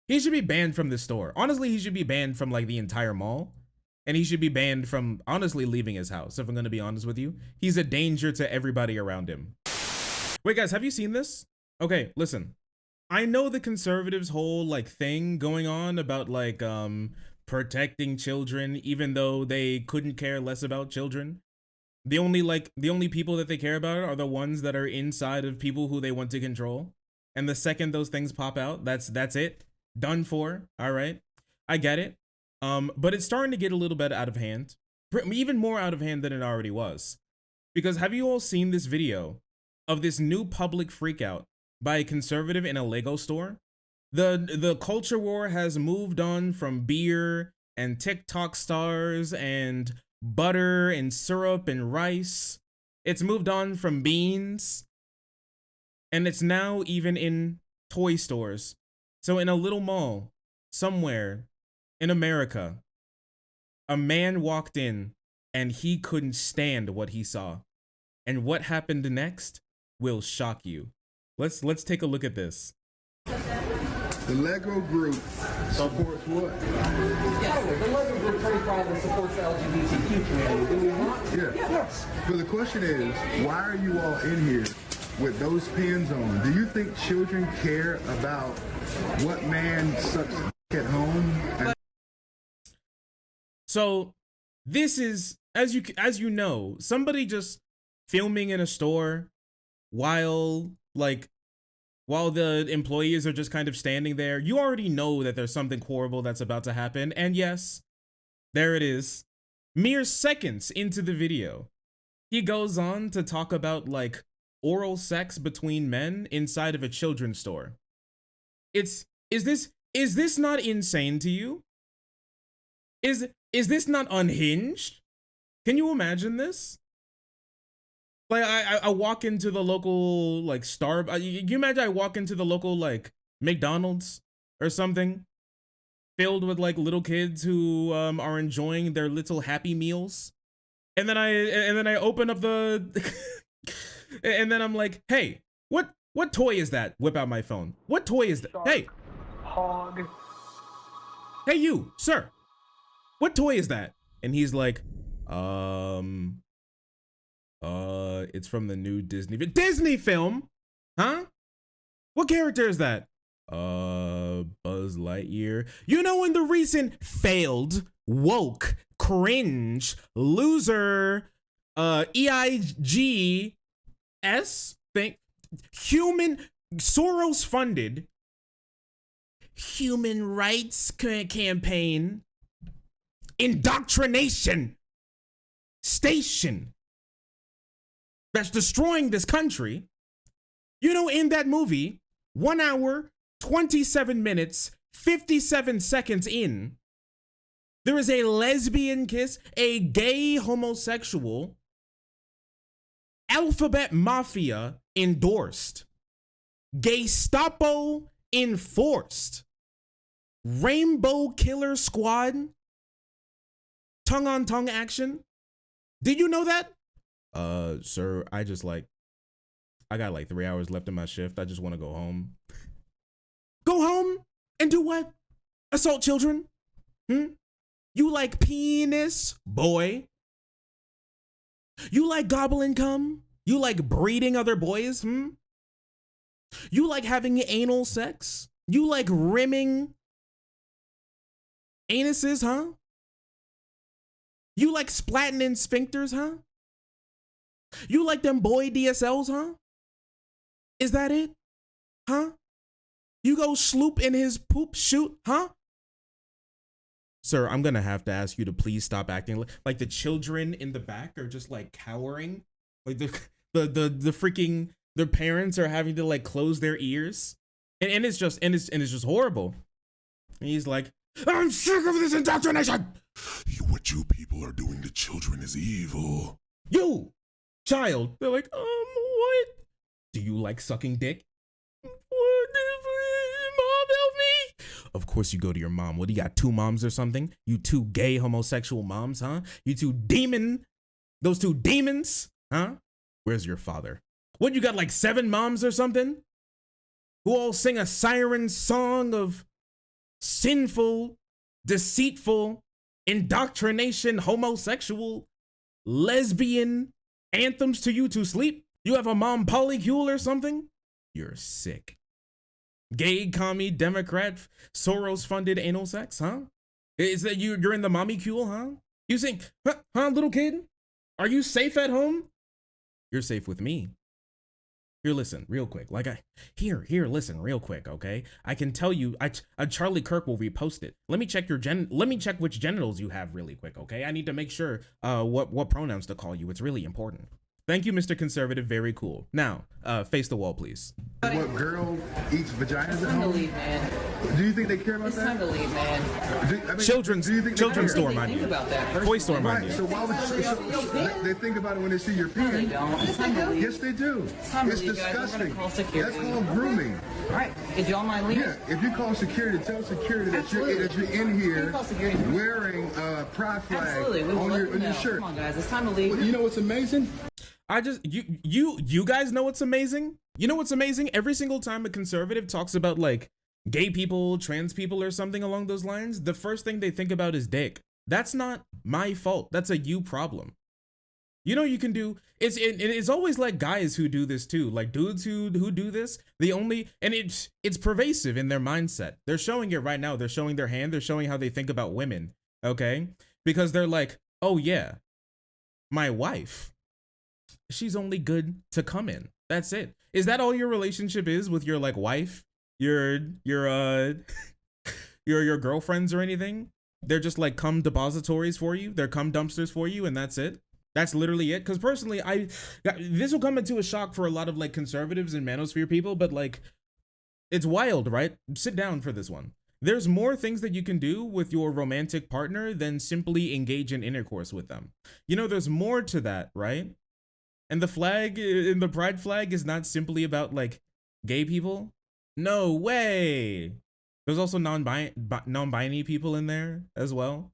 He should be banned from this store. Honestly, he should be banned from like the entire mall. And he should be banned from honestly leaving his house, if I'm gonna be honest with you. He's a danger to everybody around him. Wait, guys, have you seen this? Okay, listen. I know the conservatives' whole like thing going on about like protecting children, even though they couldn't care less about children. The only people that they care about are the ones that are inside of people who they want to control. And the second those things pop out, that's it. Done for. All right. I get it. But it's starting to get a little bit out of hand. Even more out of hand than it already was. Because have you all seen this video of this new public freakout by a conservative in a Lego store? The culture war has moved on from beer and TikTok stars and butter and syrup and rice. It's moved on from beans. And it's now even in toy stores. So in a little mall somewhere in America, a man walked in and he couldn't stand what he saw. And what happened next will shock you. Let's take a look at this. The Lego group supports what? Yes, the Lego group very proudly supports the LGBTQ community. Do we not? Yeah. Yes. But the question is, why are you all in here with those pins on? Do you think children care about what man sucks at home? So this is, as you know, somebody just filming in a store while the employees are just kind of standing there. You already know that there's something horrible that's about to happen. And yes, there it is. Mere seconds into the video, he goes on to talk about like oral sex between men inside of a children's store. Is this not insane to you? Is this not unhinged? Can you imagine this? Like I walk into the local like you imagine I walk into the local like McDonald's or something filled with like little kids who are enjoying their little Happy Meals, and then I open up the and then I'm like, hey, what toy is that? Whip out my phone. What toy is that? Hey, Hog. Hey you, sir, what toy is that? And he's like, it's from the new Disney film? Huh? What character is that? Buzz Lightyear. You know, in the recent failed, woke, cringe, loser, EIGS thing, Soros funded human rights campaign, indoctrination station that's destroying this country. You know, in that movie, 1 hour, 27 minutes, 57 seconds in, there is a lesbian kiss, a gay homosexual, Alphabet Mafia endorsed, Gestapo enforced, Rainbow Killer Squad, tongue-on-tongue action. Did you know that? Sir, I got like 3 hours left in my shift. I just want to go home. Go home and do what? Assault children? You like penis, boy? You like gobbling cum? You like breeding other boys? You like having anal sex? You like rimming anuses, huh? You like splatting in sphincters, huh? You like them boy DSLs, huh? Is that it? Huh? You go sloop in his poop shoot, huh? Sir, I'm gonna have to ask you to please stop acting like the children in the back are just like cowering. Like the freaking, their parents are having to like close their ears. And it's just horrible. And he's like, I'm sick of this indoctrination. What you people are doing to children is evil. You, child. They're like, what? Do you like sucking dick? What? Mom, help me. Of course you go to your mom. What, do you got 2 moms or something? You 2 gay homosexual moms, huh? You 2 those 2 demons, huh? Where's your father? What, you got like 7 moms or something? Who all sing a siren song of sinful, deceitful, indoctrination, homosexual, lesbian anthems to you to sleep? You have a mom polycule or something? You're sick. Gay, commie, Democrat, Soros-funded anal sex, huh? Is that you're in the mommy-cule, huh? You think, huh, little kid? Are you safe at home? You're safe with me. Here, listen, real quick. Here, listen, real quick, okay? I can tell you, Charlie Kirk will repost it. Let me check which genitals you have really quick, okay? I need to make sure what pronouns to call you. It's really important. Thank you, Mr. Conservative. Very cool. Now, face the wall, please. What girl eats vaginas at Time to home? leave, man. Do you think they care about It's that? time to leave, man. Children's store, mind Think you. about that. Toy store, mind Right, you. so why would they think about it when they see your No, they pants? don't. It's time to leave. Yes, they do. time to It's leave, guys. We're gonna disgusting. call security. That's called grooming. All right. Did y'all mind leaving? Yeah, if you call security, tell security that you're Absolutely. in You here call security. wearing a pride flag Absolutely. We will on let your them know. shirt. Come on, guys. It's time to leave. You know what's amazing? You guys know what's amazing? You know what's amazing? Every single time a conservative talks about like gay people, trans people, or something along those lines, the first thing they think about is dick. That's not my fault. That's a you problem. You know, you can do it's always like guys who do this too, like dudes who do this. It's pervasive in their mindset. They're showing it right now. They're showing their hand. They're showing how they think about women. Okay, because they're like, oh yeah, my wife, she's only good to come in. That's it. Is that all your relationship is with your like wife, your girlfriends or anything? They're just like cum depositories for you. They're cum dumpsters for you, and that's it. That's literally it. Because personally, this will come into a shock for a lot of like conservatives and manosphere people, but like, it's wild, right? Sit down for this one. There's more things that you can do with your romantic partner than simply engage in intercourse with them. You know, there's more to that, right? And the flag, in the pride flag, is not simply about like gay people. No way. There's also non-binary people in there as well.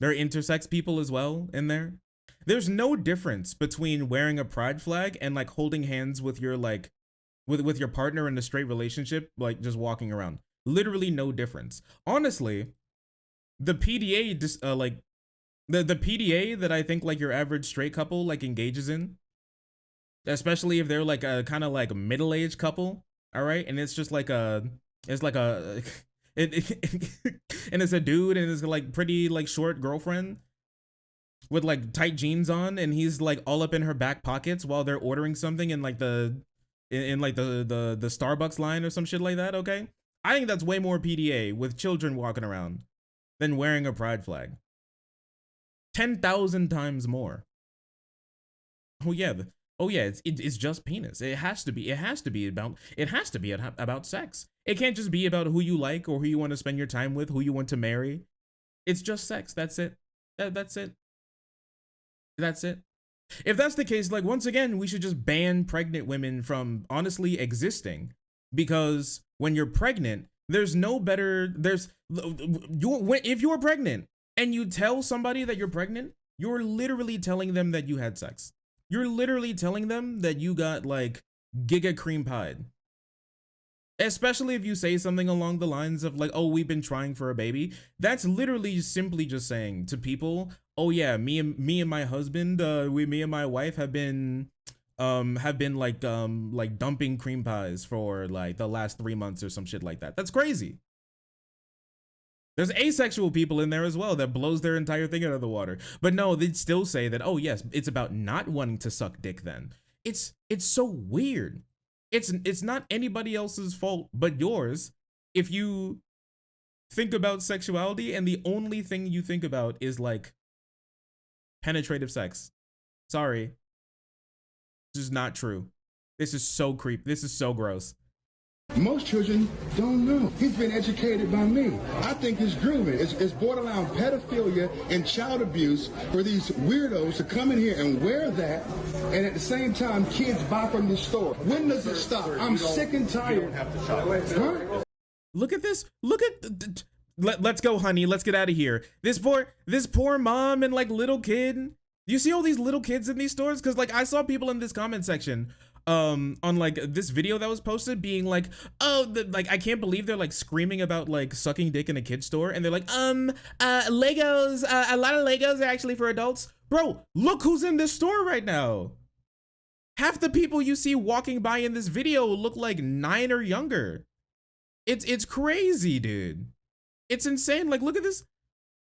There are intersex people as well in there. There's no difference between wearing a pride flag and like holding hands with your like with your partner in a straight relationship, like just walking around. Literally no difference. Honestly, the PDA the PDA that I think like your average straight couple like engages in, especially if they're like a kind of like middle-aged couple, all right, and it's just like and it's a dude and it's like pretty like short girlfriend with like tight jeans on, and he's like all up in her back pockets while they're ordering something in like the Starbucks line or some shit like that. Okay, I think that's way more PDA with children walking around than wearing a pride flag. 10,000 times more. Oh yeah, it's just penis. It has to be about sex. It can't just be about who you like or who you want to spend your time with, who you want to marry. It's just sex. That's it. That's it. That's it. If that's the case, like once again, we should just ban pregnant women from honestly existing, because when you're pregnant, if you're pregnant and you tell somebody that you're pregnant, you're literally telling them that you had sex. You're literally telling them that you got like giga cream pied. Especially if you say something along the lines of like, oh, we've been trying for a baby. That's literally simply just saying to people, oh yeah, me and my husband, me and my wife have been like dumping cream pies for like the last 3 months or some shit like that. That's crazy. There's asexual people in there as well that blows their entire thing out of the water. But no, they'd still say that, oh yes, it's about not wanting to suck dick then. It's so weird. It's not anybody else's fault but yours if you think about sexuality and the only thing you think about is like penetrative sex. Sorry. This is not true. This is so creepy. This is so gross. Most children don't know. He's been educated by me. I think it's grooming. It's borderline pedophilia and child abuse for these weirdos to come in here and wear that, and at the same time, kids buy from the store. When does it stop? I'm sick and tired. Huh? Look at this. Look at. Let's go, honey. Let's get out of here. This poor mom and like little kid. You see all these little kids in these stores? Because like I saw people in this comment section on like this video that was posted being like, oh, like I can't believe they're like screaming about like sucking dick in a kid's store, and they're like, Legos, a lot of Legos are actually for adults. Bro, look who's in this store right now. Half the people you see walking by in this video look like 9 or younger. It's crazy, dude. It's insane. Like, look at this.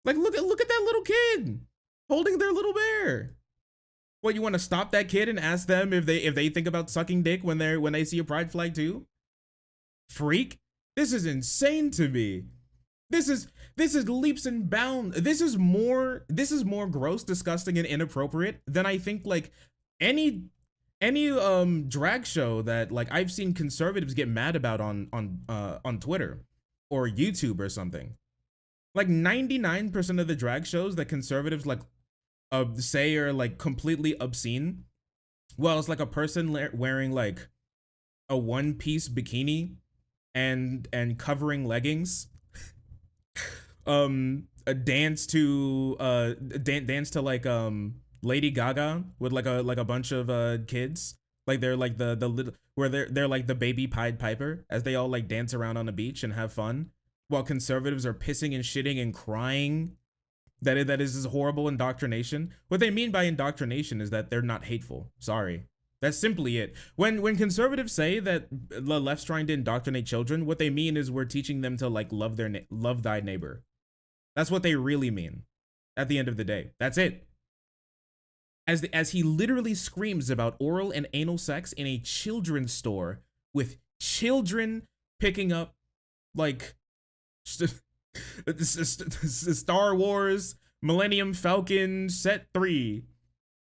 Like, look at that little kid holding their little bear. What, you want to stop that kid and ask them if they think about sucking dick when they see a pride flag too? Freak. This is insane to me. This is leaps and bounds. This is more gross, disgusting, and inappropriate than I think like any drag show that like I've seen conservatives get mad about on Twitter or YouTube or something. Like 99% of the drag shows that conservatives like say are like completely obscene, well, it's like a person wearing like a one-piece bikini and covering leggings, a dance to like Lady Gaga with like a bunch of kids, like they're like the little where they're like the baby Pied Piper as they all like dance around on the beach and have fun, while conservatives are pissing and shitting and crying. That is this horrible indoctrination. What they mean by indoctrination is that they're not hateful. Sorry. That's simply it. When conservatives say that the left's trying to indoctrinate children, what they mean is we're teaching them to like love thy neighbor. That's what they really mean at the end of the day. That's it. As he literally screams about oral and anal sex in a children's store with children picking up like Star Wars Millennium Falcon Set 3,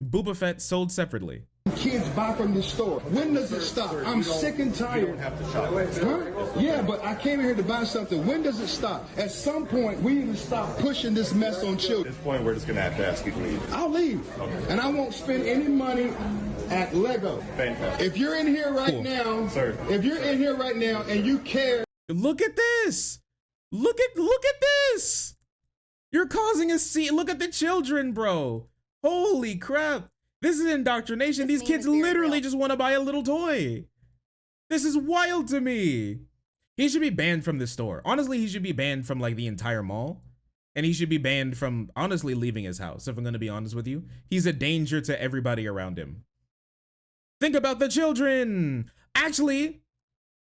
Boba Fett sold separately. Kids buy from the store. When does it stop? I'm sick and tired. You don't have to shop. Huh? Yeah, but I came here to buy something. When does it stop? At some point, we need to stop pushing this mess on At children. this point, we're just going to have to ask you to leave. I'll leave. Okay. And I won't spend any money at Lego. Fantastic. If you're in here right now, Sir. If you're in here right now and you care. Look at this. Look at this. You're causing a scene. Look at the children, bro. Holy crap. This is indoctrination. These kids literally just want to buy a little toy. This is wild to me. He should be banned from this store. Honestly, he should be banned from like the entire mall. And he should be banned from honestly leaving his house, if I'm going to be honest with you. He's a danger to everybody around him. Think about the children. Actually,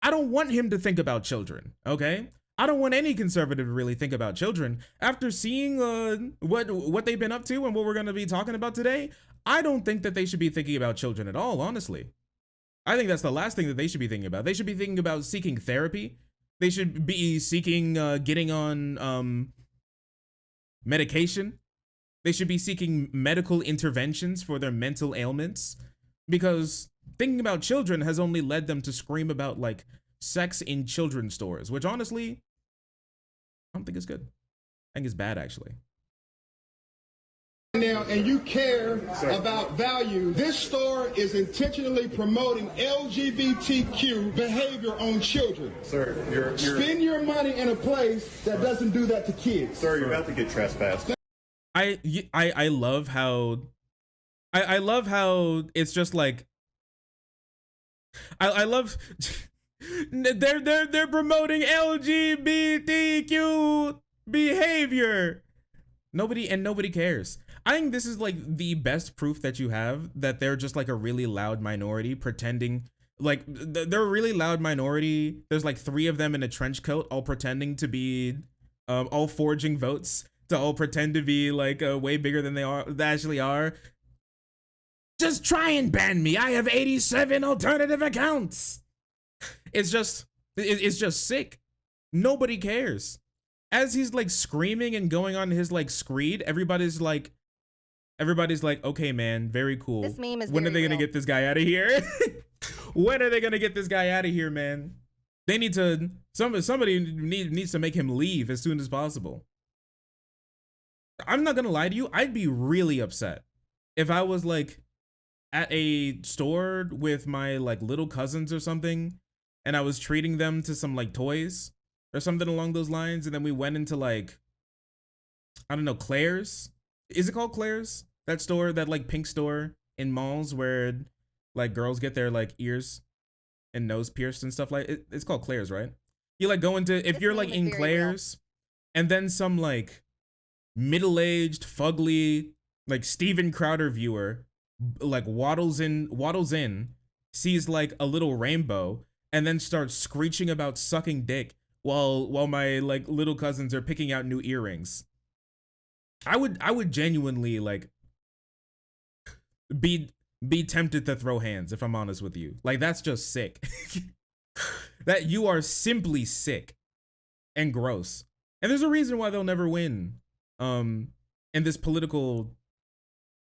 I don't want him to think about children, okay? I don't want any conservative to really think about children. After seeing what they've been up to and what we're going to be talking about today, I don't think that they should be thinking about children at all, honestly. I think that's the last thing that they should be thinking about. They should be thinking about seeking therapy. They should be seeking getting on medication. They should be seeking medical interventions for their mental ailments, because thinking about children has only led them to scream about like sex in children's stores, which honestly, I don't think is good. I think it's bad, actually. Now, and you care about value, this store is intentionally promoting LGBTQ behavior on children. Sir, you're Spend your money in a place that doesn't do that to kids. Sir, you're about to get trespassed. I love how I love how it's just like I love they're promoting LGBTQ behavior. Nobody cares. I think this is like the best proof that you have that they're just like a really loud minority pretending like they're a really loud minority. There's like 3 of them in a trench coat all pretending to be all forging votes to all pretend to be like way bigger than they actually are. Just try and ban me. I have 87 alternative accounts. It's just sick. Nobody cares. As he's like screaming and going on his like screed, everybody's like, okay, man, very cool. This meme is when are very they gonna real. get this guy out of here? When are they gonna get this guy out of here, man? They need to, somebody needs to make him leave as soon as possible. I'm not gonna lie to you, I'd be really upset if I was like at a store with my like little cousins or something, and I was treating them to some like toys or something along those lines, and then we went into like, I don't know, Claire's? Is it called Claire's? That store, that like pink store in malls where like girls get their like ears and nose pierced and stuff like it, it's called Claire's, right? You like go into if This you're name like is in very Claire's and then some like middle-aged fugly like Steven Crowder viewer like waddles in, sees like a little rainbow and then starts screeching about sucking dick while my like little cousins are picking out new earrings. I would genuinely like be tempted to throw hands if I'm honest with you. Like that's just sick. That you are simply sick and gross. And there's a reason why they'll never win in this political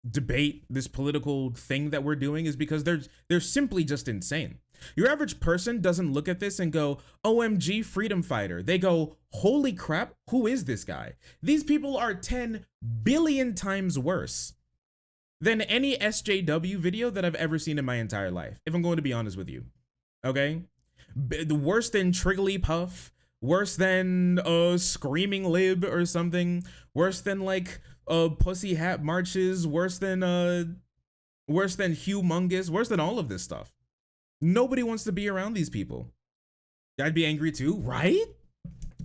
debate, this political thing that we're doing, is because they're simply just insane. Your average person doesn't look at this and go, OMG, freedom fighter. They go, holy crap, who is this guy? These people are 10 billion times worse than any SJW video that I've ever seen in my entire life, if I'm going to be honest with you. Okay? Worse than Triggly Puff, worse than Screaming Lib or something, worse than like Pussy Hat Marches, worse than Humongous, worse than all of this stuff. Nobody wants to be around these people. I'd be angry too, right?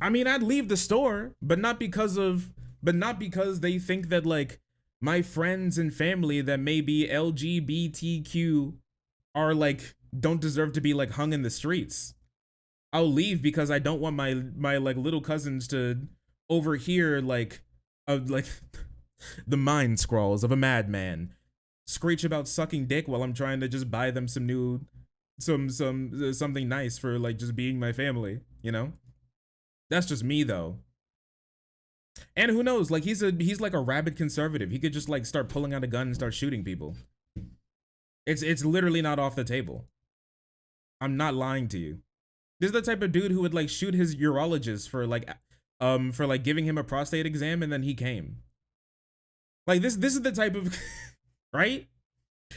I mean, I'd leave the store, but not because they think that like my friends and family that may be LGBTQ are like don't deserve to be like hung in the streets. I'll leave because I don't want my like little cousins to overhear like the mind scrawls of a madman screech about sucking dick while I'm trying to just buy them some new something nice for like just being my family, you know? That's just me though. And who knows, like he's like a rabid conservative. He could just like start pulling out a gun and start shooting people. It's literally not off the table. I'm not lying to you. This is the type of dude who would like shoot his urologist for like giving him a prostate exam and then he came. Like this is the type of right?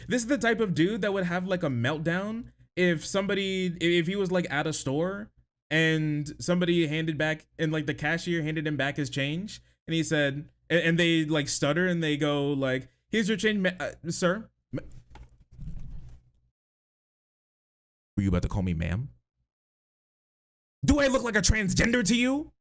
This is the type of dude that would have like a meltdown if he was like at a store and somebody handed back and like the cashier handed him back his change and he said and they like stutter and they go like, here's your change, sir. Were you about to call me ma'am? Do I look like a transgender to you?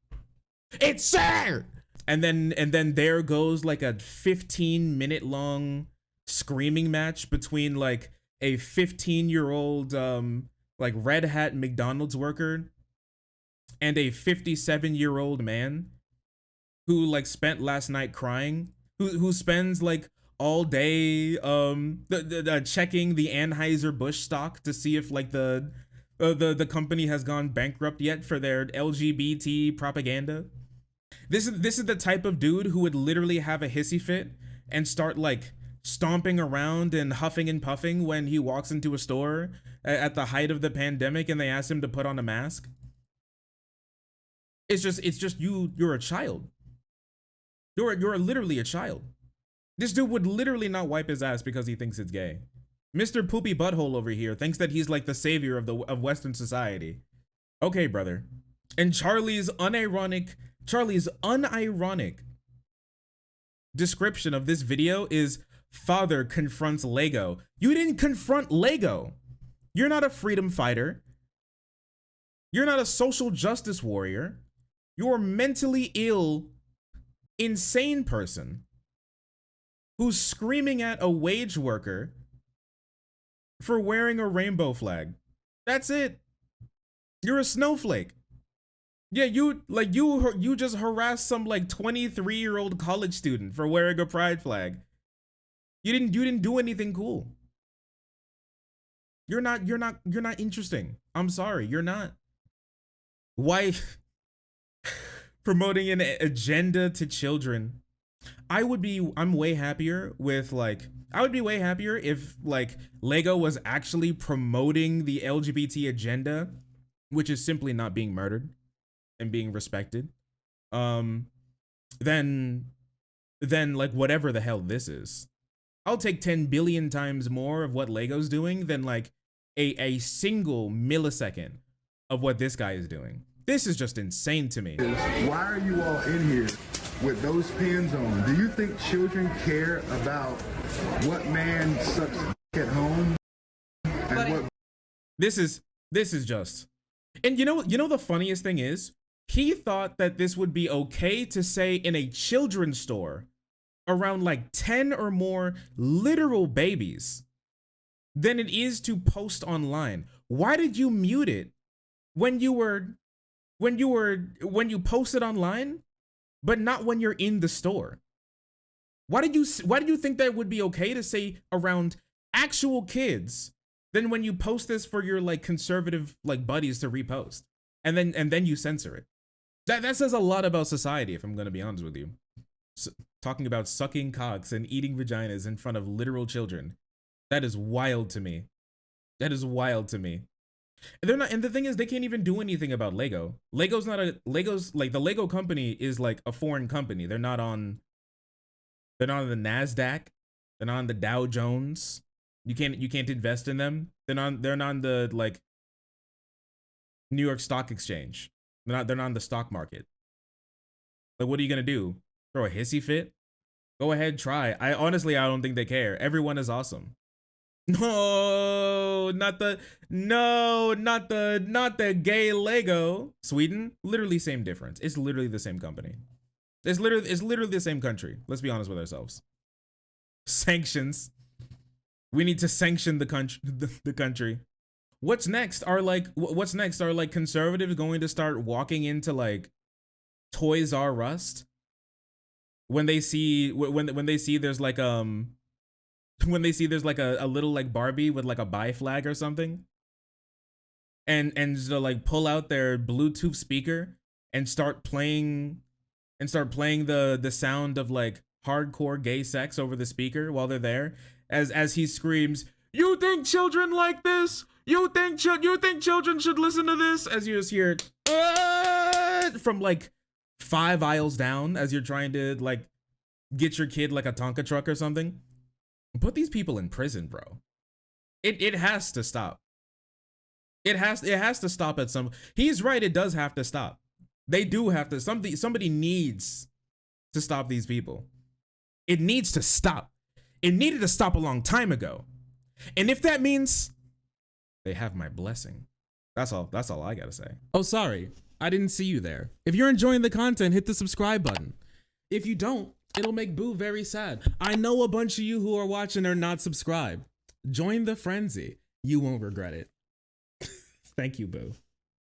It's sir. And then there goes like a 15-minute long screaming match between like a 15-year-old like red hat McDonald's worker and a 57-year-old man who like spent last night crying, who spends like all day checking the Anheuser-Busch stock to see if like the company has gone bankrupt yet for their LGBT propaganda. This is the type of dude who would literally have a hissy fit and start like stomping around and huffing and puffing when he walks into a store at the height of the pandemic and they ask him to put on a mask. It's just you're a child. You're literally a child. This dude would literally not wipe his ass because he thinks it's gay. Mr. Poopy Butthole over here thinks that he's like the savior of Western society. Okay, brother. And Charlie's unironic description of this video is father confronts Lego. You didn't confront Lego. You're not a freedom fighter. You're not a social justice warrior. You're a mentally ill, insane person who's screaming at a wage worker for wearing a rainbow flag. That's it. You're a snowflake. Yeah, you just harassed some like 23-year-old college student for wearing a pride flag. You didn't do anything cool. You're not interesting. I'm sorry, you're not. Why promoting an agenda to children? I'm way happier with like, I would be way happier if like Lego was actually promoting the LGBT agenda, which is simply not being murdered and being respected. Then like whatever the hell this is. I'll take 10 billion times more of what Lego's doing than like a single millisecond of what this guy is doing. This is just insane to me. Why are you all in here with those pins on? Do you think children care about what man sucks at home? This is just, and you know the funniest thing is, he thought that this would be okay to say in a children's store around like 10 or more literal babies than it is to post online. Why did you mute it when you posted online, but not when you're in the store? Why did you think that would be okay to say around actual kids than when you post this for your like conservative like buddies to repost, and then you censor it? That says a lot about society, if I'm gonna be honest with you. Talking about sucking cocks and eating vaginas in front of literal children. That is wild to me. That is wild to me. They're not, and the thing is, they can't even do anything about Lego. Lego's like the Lego company is like a foreign company. They're not on the NASDAQ. They're not on the Dow Jones. You can't invest in them. They're not on the like New York Stock Exchange. They're not on the stock market. Like, what are you gonna do? Throw a hissy fit? Go ahead, try. I don't think they care. Everyone is awesome. No, not the gay Lego. Sweden, literally same difference. It's literally the same company. It's literally the same country. Let's be honest with ourselves. Sanctions. We need to sanction the country. What's next are like conservatives going to start walking into like Toys R Us when they see there's like when they see there's like a little like Barbie with like a bi flag or something, and so like pull out their Bluetooth speaker and start playing the sound of like hardcore gay sex over the speaker while they're there, as he screams, "You think children like this? You think children should listen to this?" As you just hear from like 5 aisles down, as you're trying to like get your kid like a Tonka truck or something. Put these people in prison, bro. It has to stop. It has to stop at some. He's right. It does have to stop. They do have to. Somebody needs to stop these people. It needs to stop. It needed to stop a long time ago. And if that means they have my blessing, that's all I gotta say. Oh, sorry, I didn't see you there. If you're enjoying the content, hit the subscribe button. If you don't, it'll make Boo very sad. I know a bunch of you who are watching are not subscribed. Join the frenzy. You won't regret it. Thank you, Boo.